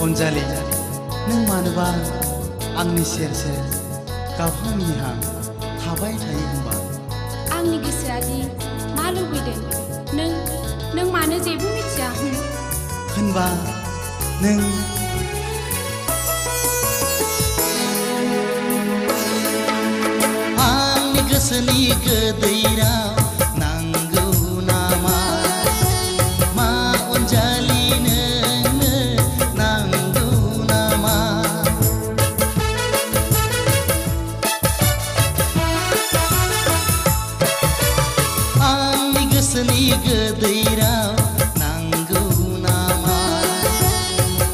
अनजालि नों मानोबा आंनि सेर सेर गावहां मिनिहां थाबाय थायो होनबा आंनि गोसोआदि मा लुबैदों नों मानो जेबो मिथिया होनबा नों आंनि गोसोनि गोदै राव नांगौ नामा मा अनजालि नोंनो नांगौ नामा आंनि गोसोनि गोदै राव नांगौ नामा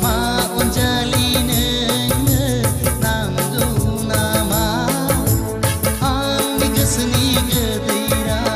मा अनजालि नोंनो नांगौ नामा आंनि गोसोनि गोदै राव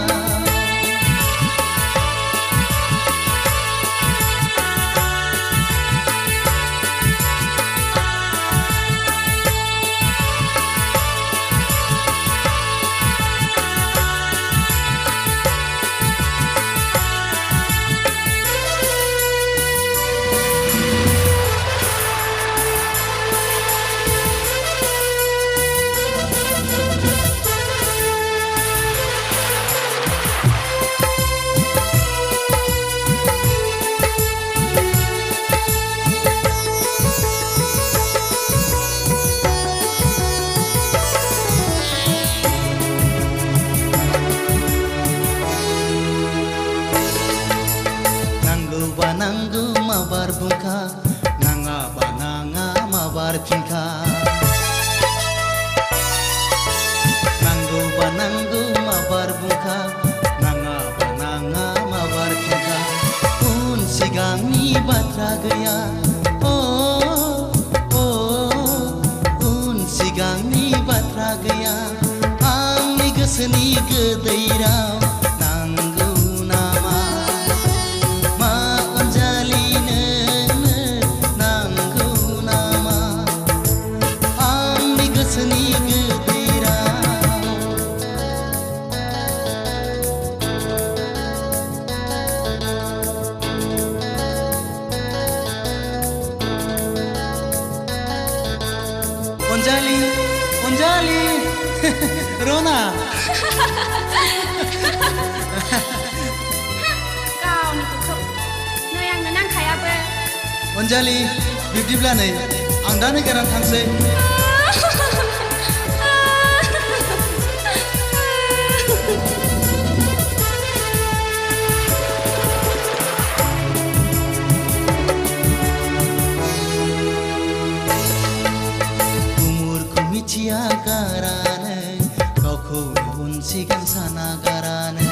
नांगौ माबार बुंखा नाङाबा नाङा माबार फिनखा नांगौबा नांगौ माबार बुंखा नाङाबा नाङा माबार फिनखा उन सिगांनि बाथ्रा गैया उन सिगांनि बाथ्रा गैया आंनि गोसोनि गोदै राव नांगौ नामा मा अनजालि नोंनो नांगौ नामा आंनि गोसोनि गोदै राव अनजालि अनजालि रना गावनिखौ नै आंनो नांखायाबो अनजालि बिब्दिब्ला नै आं दा नागारनानै थांसै गुमुरखौ मिथिया गारानो गावखौ उन सिगां साना गारानो